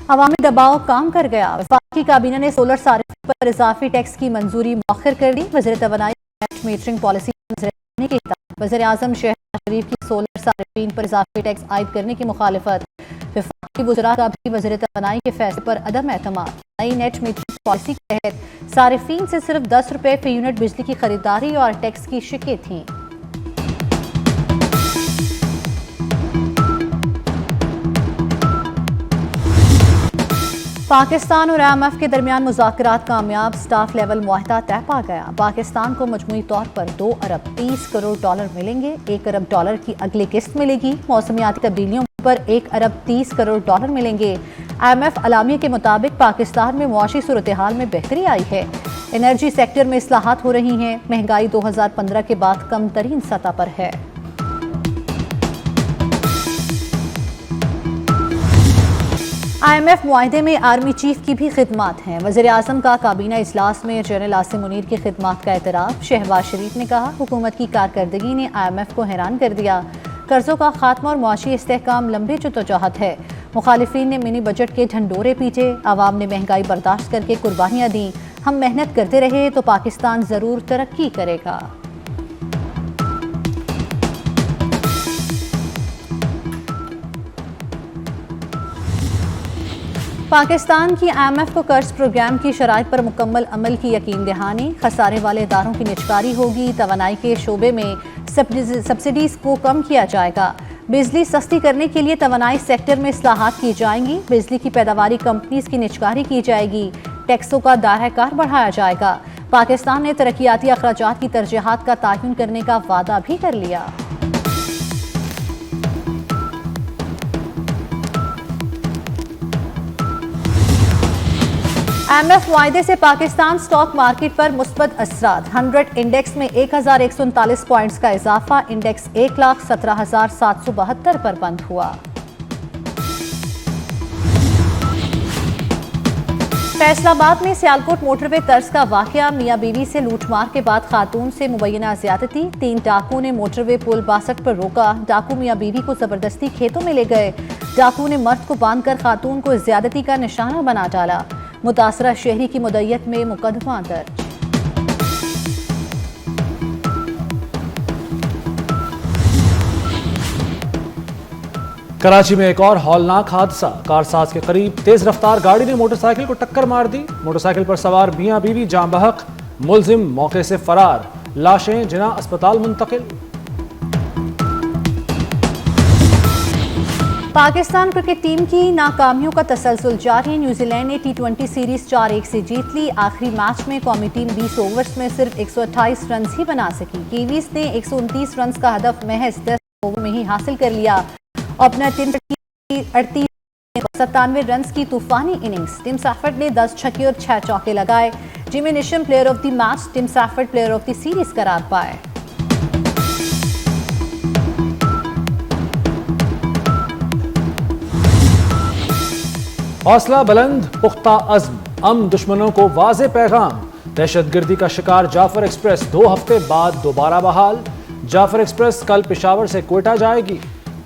अवामी दबाव काम कर गया। वफाकी काबीना ने सोलर सारिफिन पर इजाफी टैक्स की मंजूरी मौखर कर दी। वज़ीर तवानाई नेट मीटरिंग पॉलिसी की वज़ीर आज़म शहबाज शरीफ की सोलर सारिफिन पर इजाफी टैक्स आयद करने की मुखालफत। वफाकी वज़रा का भी वज़ीर तवानाई के फैसले पर अदम एतमाद। नई नेट मीटरिंग पॉलिसी के तहत सारिफिन से सिर्फ 10 रुपये फी यूनिट बिजली की खरीदारी और टैक्स की शिकें थीं। पाकिस्तान और IMF के दरमियान मुज़ाकरात कामयाब। स्टाफ लेवल मुआहदा तय पा गया। पाकिस्तान को मजमूई तौर पर 2 अरब 30 करोड़ डॉलर मिलेंगे। 1 अरब डॉलर की अगली किस्त मिलेगी। मौसमियाती तब्दीलियों पर 1 अरब 30 करोड़ डॉलर मिलेंगे। IMF अलामिया के मुताबिक पाकिस्तान में मुआशी सूरत हाल में बेहतरी आई है। एनर्जी सेक्टर में इस्लाहात हो रही हैं। महंगाई 2015 के बाद कम तरीन सतह पर है। IMF मुआहदे में आर्मी चीफ की भी खिदमात हैं। वज़ीर आज़म का काबीना इजलास में जनरल आसिम मुनीर की खिदमात का एतराफ़। शहबाज शरीफ ने कहा, हुकूमत की कारकर्दगी ने IMF को हैरान कर दिया। कर्जों का खात्मा और मुआशी इस्तेहकाम लंबी जद्दोजहद है। मुखालिफिन ने मिनी बजट के ढंडोरे पीटे। आवाम ने महंगाई बर्दाश्त करके कुर्बानियाँ दी। हम मेहनत करते रहे तो पाकिस्तान ज़रूर तरक्की करेगा। पाकिस्तान की IMF को कर्ज प्रोग्राम की शराइत पर मुकम्मल अमल की यकीन दहानी। खसारे वाले इदारों की निचकारी होगी। तवानाई के शोबे में सब्सिडीज को कम किया जाएगा। बिजली सस्ती करने के लिए तवानाई सेक्टर में इस्लाहात की जाएंगी। बिजली की पैदावारी कंपनीज की निचकारी की जाएगी। टैक्सों का दायरा कार बढ़ाया जाएगा। पाकिस्तान ने तरक्याती अखराजात की तरजीहात का तयन करने का वादा भी कर लिया। IMF मुआहदे से पाकिस्तान स्टॉक मार्केट पर मुस्बत असरात। 100 इंडेक्स में 1139 पॉइंट्स का इजाफा। इंडेक्स 1,17,772 पर बंद हुआ। फैसलाबाद में सियालकोट मोटरवे तर्ज का वाकया। मियां बीवी से लूटमार के बाद खातून से मुबैना ज्यादती। 3 डाकुओं ने मोटरवे पुल 62 पर रोका। डाकू मियां बीवी को जबरदस्ती खेतों में ले गए। डाकू ने मर्द को बांधकर खातून को ज्यादती का निशाना बना डाला। मुतासरा शहरी की मुद्दत में मुकदमा दर्ज। कराची में एक और हौलनाक हादसा। कारसाज के करीब तेज रफ्तार गाड़ी ने मोटरसाइकिल को टक्कर मार दी। मोटरसाइकिल पर सवार मियां बीवी जान बहक। मुलजिम मौके से फरार। लाशें जिना अस्पताल मुंतकिल। पाकिस्तान क्रिकेट टीम की नाकामियों का तसलसल जारी। न्यूजीलैंड ने T20 सीरीज 4-1 से जीत ली। आखिरी मैच में कौमी टीम 20 ओवर्स में सिर्फ 128 रन ही बना सकी। कीवीज ने 129 रन का हदफ महज 10 ओवर में ही हासिल कर लिया। ओपनर टिम 97 रन की तूफानी इनिंग्स। टिम सैफर्ड ने 10 छक्के और 6 चौके लगाए। Jimmy Neesham player of the match, Tim Seifert player of the series करार पाए। हौसला बुलंद, पुख्ता अज़्म, दुश्मनों को वाज़े पैगाम। दहशतगर्दी का शिकार जाफर एक्सप्रेस 2 हफ्ते बाद दोबारा बहाल। जाफर एक्सप्रेस कल पेशावर से कोयटा जाएगी।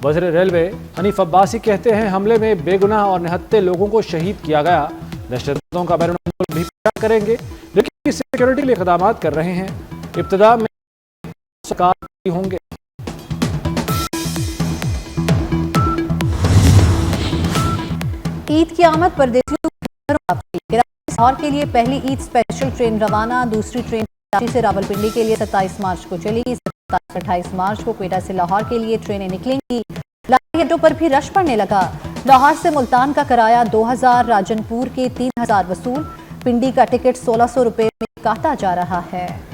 वज़ीर रेलवे हनीफ अब्बासी कहते हैं, हमले में बेगुनाह और निहत्ते लोगों को शहीद किया गया। दहशतगर्दों का बैरून मुल्क भी पीछा करेंगे, लेकिन सिक्योरिटी के लिए इक़दाम कर रहे हैं। इब्तिदा में सरकार होंगे। ईद की आमद परदेशियों लाहौर के लिए पहली ईद स्पेशल ट्रेन रवाना। दूसरी ट्रेन कराची से रावलपिंडी के लिए 27 मार्च को चलेगी। 28 मार्च को क्वेटा से लाहौर के लिए ट्रेनें निकलेंगी। लाहौरी अड्डों पर भी रश पड़ने लगा। लाहौर से मुल्तान का किराया 2000, राजनपुर के 3000 वसूल। पिंडी का टिकट 1600 रुपए में काटा जा रहा है।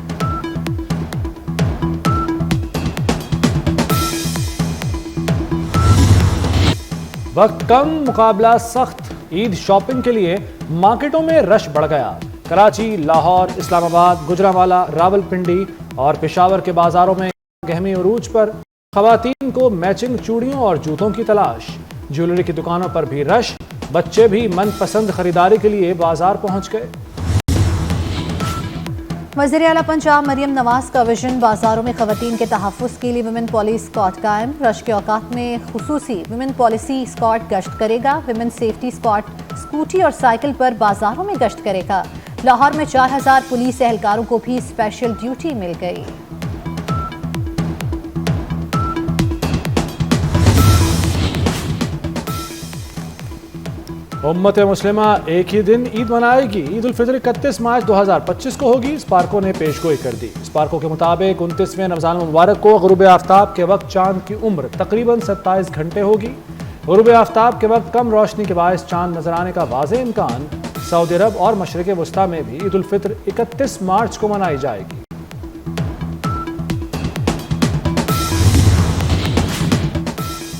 वक्त कम, मुकाबला सख्त। ईद शॉपिंग के लिए मार्केटों में रश बढ़ गया। कराची, लाहौर, इस्लामाबाद, गुजरांवाला, रावलपिंडी और पेशावर के बाजारों में गहमी उरूज पर खवातीन को मैचिंग चूड़ियों और जूतों की तलाश। ज्वेलरी की दुकानों पर भी रश। बच्चे भी मनपसंद खरीदारी के लिए बाजार पहुंच गए। वज़ीर आला पंजाब मरियम नवाज का विजन बाजारों में खवातीन के तहफ़्फ़ुज़ के लिए विमेन पॉलिस स्क्वाड कायम। रश के औकात में खुसूसी विमेन पॉलिसी स्क्वाड गश्त करेगा। विमेन सेफ्टी स्क्वाड स्कूटी और साइकिल पर बाजारों में गश्त करेगा। लाहौर में 4000 पुलिस एहलकारों को भी स्पेशल ड्यूटी मिल गई। उम्मत मुस्लिमा एक ही दिन ईद मनाएगी। ईद उल फितर 31 मार्च 2025 को होगी। स्पार्को ने पेशगोई कर दी। स्पार्को के मुताबिक 29वें रमजान मुबारक को गुरूब आफ्ताब के वक्त चांद की उम्र तकरीबन 27 घंटे होगी। गुरूब आफ्ताब के वक्त कम रोशनी के बायस चांद नजर आने का वाज़ेह इम्कान। सऊदी अरब और मशरिक़ वस्ता में भी ईद उल फितर 31 मार्च को मनाई जाएगी।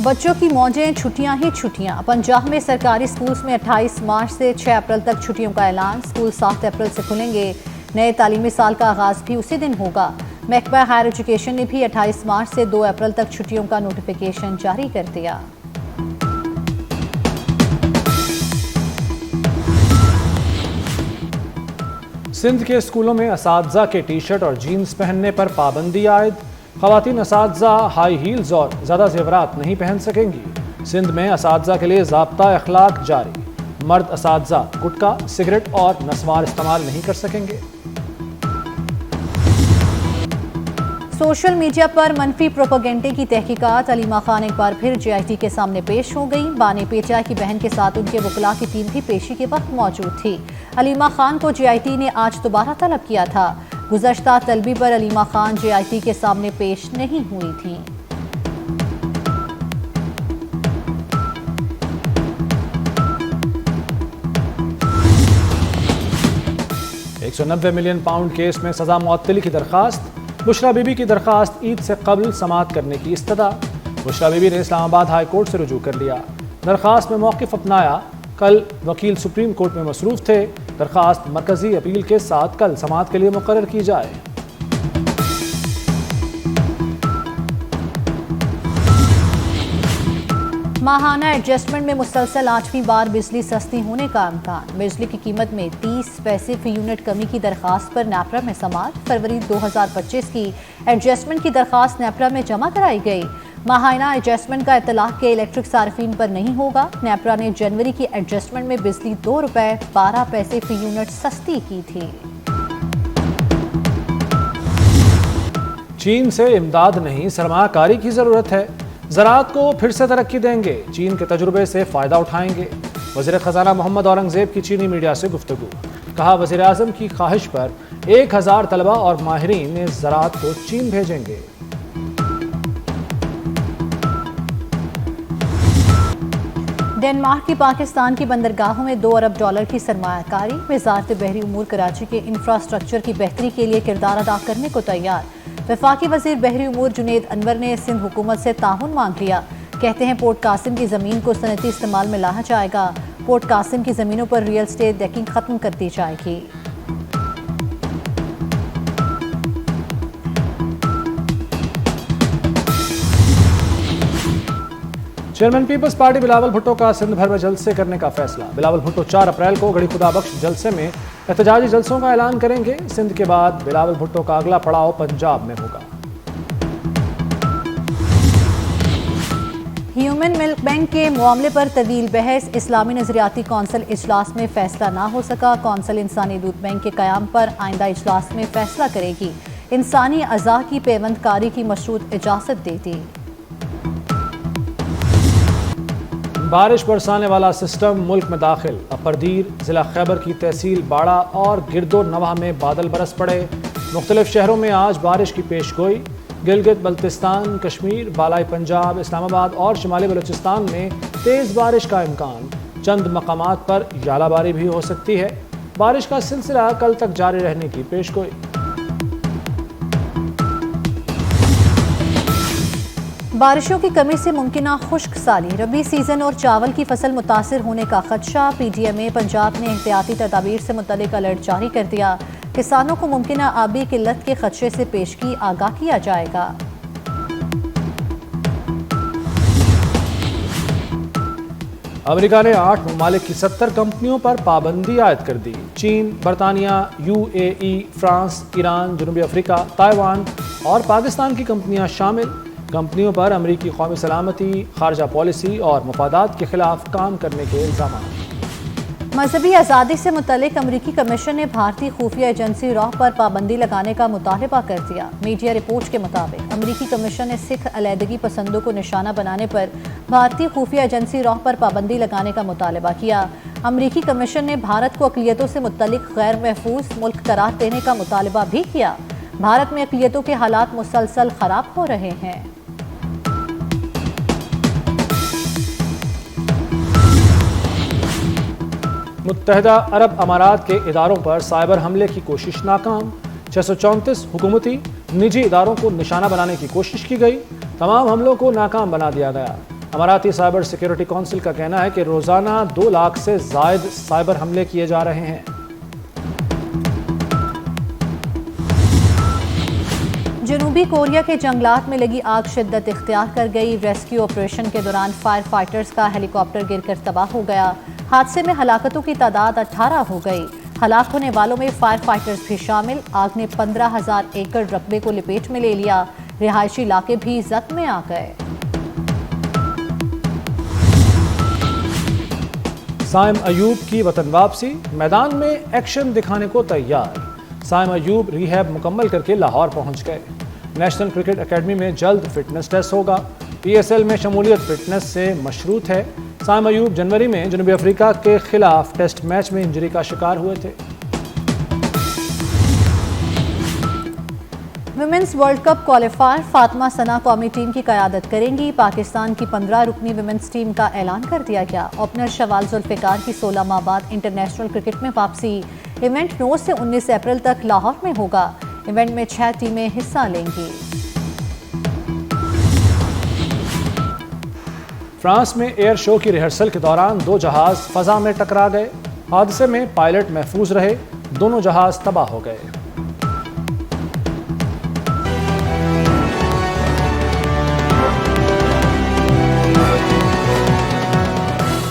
बच्चों की मौजें, छुट्टियां ही छुट्टियां। पंजाब में सरकारी स्कूल्स में 28 मार्च से 6 अप्रैल तक छुट्टियों का ऐलान। स्कूल 7 अप्रैल से खुलेंगे। नए तालीमी साल का आगाज भी उसी दिन होगा। महकमा हायर एजुकेशन ने भी 28 मार्च से 2 अप्रैल तक छुट्टियों का नोटिफिकेशन जारी कर दिया। सिंध के स्कूलों में असातिज़ा के टी शर्ट और जीन्स पहनने पर पाबंदी आयद। ख़वातीन असातिज़ा हाई हील्स और ज़्यादा ज़ेवरात नहीं पहन सकेंगी। सिंध में असातिज़ा के लिए ज़ाब्ता अखलाक जारी। मर्द असातिज़ा गुटखा, सिगरेट और नस्वार इस्तेमाल नहीं कर सकेंगे। सोशल मीडिया पर मनफी प्रोपेगेंडे की तहकीकात। अलीमा खान एक बार फिर JIT के सामने पेश हो गई। बानी पेटा की बहन के साथ उनके वकला की टीम भी पेशी के वक्त मौजूद थी। अलीमा खान को JIT ने आज दोबारा तलब किया था। गुज़श्ता तलबी पर अलीमा खान JIT के सामने पेश नहीं हुई थी। £190 मिलियन केस में सजा मुअत्तली की दरखास्त। बुशरा बीबी की दरखास्त ईद से कबल समाअत करने की इस्तदा। बुशरा बीबी ने इस्लामाबाद हाई कोर्ट से रुजू कर लिया। दरखास्त में मौक़िफ़ अपनाया। कल वकील सुप्रीम कोर्ट में मसरूफ़ थे। दरखास्त मरकजी अपील के साथ कल समाअत के लिए मुकर्रर की जाए। माहाना एडजस्टमेंट में मुसलसल 8वीं बार बिजली सस्ती होने का इम्कान। बिजली की कीमत में 30 पैसे फी यूनिट कमी की दरखास्त पर नेपरा में समाअत। फरवरी 2025 की एडजस्टमेंट की दरखास्त नेपरा में जमा कराई गई। माहाना एडजस्टमेंट का इतलाक के इलेक्ट्रिक सार्फिन पर नहीं होगा। नेपरा ने जनवरी की एडजस्टमेंट में बिजली ₹2.12 फी यूनिट सस्ती की थी। चीन से इमदाद नहीं, सरमाकारी की जरूरत है। ज़राअत को फिर से तरक्की देंगे। चीन के तजुर्बे से फ़ायदा उठाएंगे। वज़ीर ख़ज़ाना मोहम्मद औरंगज़ेब की चीनी मीडिया से गुफ्तगू। कहा, वज़ीर आज़म की ख्वाहिश पर 1000 तलबा और माहिरीन ज़राअत को चीन भेजेंगे। डेनमार्क की पाकिस्तान की बंदरगाहों में $2 अरब की सरमायाकारी। वज़ारत बहरी उमूर कराची के इंफ्रास्ट्रक्चर की बेहतरी के लिए किरदार अदा करने को तैयार। वफाकी वज़ीर बहरी उमूर जुनेद अनवर ने सिंध हुकूमत से ताउन मांग लिया। कहते हैं पोर्ट कासिम की ज़मीन को सनती इस्तेमाल में लाया जाएगा। पोर्ट कासिम की ज़मीनों पर रियल स्टेट डेकिंग ख़त्म कर दी जाएगी। चेयरमैन पीपल्स पार्टी बिलावल भुट्टो का सिंध भर में जलसे करने का फैसला। बिलावल भुट्टो 4 अप्रैल को गढ़ी खुदा बख्श जलसे में एहतजाजी जलसों का ऐलान करेंगे। सिंध के बाद बिलावल भुट्टो का अगला पड़ाव पंजाब में होगा। ह्यूमन मिल्क बैंक के मामले पर तवील बहस। इस्लामी नजरियाती कौंसिल इजलास में फैसला ना हो सका। कौंसिल इंसानी दूध बैंक के क़याम पर आइंदा इजलास में फैसला करेगी। इंसानी अज़ा की पेवंदकारी की मशरूत इजाज़त दे दी। बारिश बरसाने वाला सिस्टम मुल्क में दाखिल। अपरदीर जिला खैबर की तहसील बाड़ा और गिरदो नवाह में बादल बरस पड़े। मुख्तलिफ शहरों में आज बारिश की पेशगोई। गिलगित बल्तिस्तान, कश्मीर, बालाई पंजाब, इस्लामाबाद और शुमाली बलूचिस्तान में तेज़ बारिश का इम्कान। चंद मकामात पर यालाबारी भी हो सकती है। बारिश का सिलसिला कल तक जारी रहने की पेशगोई। बारिशों की कमी से मुमकिना खुश्क साली। रबी सीजन और चावल की फसल मुतासिर होने का खदशा। PDMA पंजाब ने एहतियाती तदाबीर से मुतल्लिक अलर्ट जारी कर दिया। किसानों को मुमकिना आबी किल्लत के खदशे से पेशगी आगाह किया जाएगा। अमेरिका ने 8 ममालिक की 70 कंपनियों पर पाबंदी आयद कर दी। चीन, बरतानिया, UAE, फ्रांस, ईरान, जनूबी अफ्रीका, ताइवान और पाकिस्तान की कंपनियां शामिल। कंपनियों पर अमेरिकी कौमी सलामती, खारजा पॉलिसी और मफादात के खिलाफ काम करने के इल्जाम। मजहबी आज़ादी से मुतल्लिक अमरीकी कमीशन ने भारतीय खुफिया एजेंसी रॉ पर पाबंदी लगाने का मुतालबा कर दिया। मीडिया रिपोर्ट्स के मुताबिक अमरीकी कमीशन ने सिख अलहदगी पसंदों को निशाना बनाने पर भारतीय खुफिया एजेंसी रॉ पर पाबंदी लगाने का मुतालबा किया। अमरीकी कमीशन ने भारत को अक़लियतों से मुतल्लिक गैर महफूज मुल्क करार देने का मुतालबा भी किया। भारत में अक़लियतों के हालात मुसलसल ख़राब हो रहे हैं। मुत्तहदा अरब अमारात के इदारों पर साइबर हमले की कोशिश नाकाम। 634 हुकूमती निजी इदारों को निशाना बनाने की कोशिश की गई। तमाम हमलों को नाकाम बना दिया गया। अमाराती साइबर सिक्योरिटी काउंसिल का कहना है कि रोज़ाना 2 लाख से ज़ायद साइबर हमले किए जा रहे हैं। जनूबी कोरिया के जंगलात में लगी आग शिद्दत इख्तियार कर गई। रेस्क्यू ऑपरेशन के दौरान फायर फाइटर्स का हेलीकॉप्टर गिरकर तबाह हो गया। हादसे में हलाकतों की तादाद 18 हो गई। हलाक होने वालों में फायर फाइटर्स भी शामिल। आग ने 15,000 एकड़ रकबे को लपेट में ले लिया। रिहायशी इलाके भी जद में आ गए। साइम अयूब की वतन वापसी, मैदान में एक्शन दिखाने को तैयार। साइम अयूब रिहैब मुकम्मल करके लाहौर पहुंच गए। नेशनल क्रिकेट एकेडमी में जल्द फिटनेस टेस्ट होगा। PSL में शमूलियत फिटनेस से मशरूत है। साइम अयूब जनवरी में जनूबी अफ्रीका के खिलाफ टेस्ट मैच में इंजरी का शिकार हुए थे। Women's world cup qualifier Fatima Sana कौमी टीम की क़यादत करेंगी। पाकिस्तान की 15 रुकनी विमेंस टीम का ऐलान कर दिया गया। ओपनर शवाल जुल्फ़िकार की 16 माह बाद इंटरनेशनल क्रिकेट में वापसी। इवेंट 9 से 19 अप्रैल तक लाहौर में होगा। इवेंट में 6 टीमें हिस्सा लेंगी। फ्रांस में एयर शो की रिहर्सल के दौरान 2 जहाज फजा में टकरा गए। हादसे में पायलट महफूज रहे, दोनों जहाज तबाह हो गए।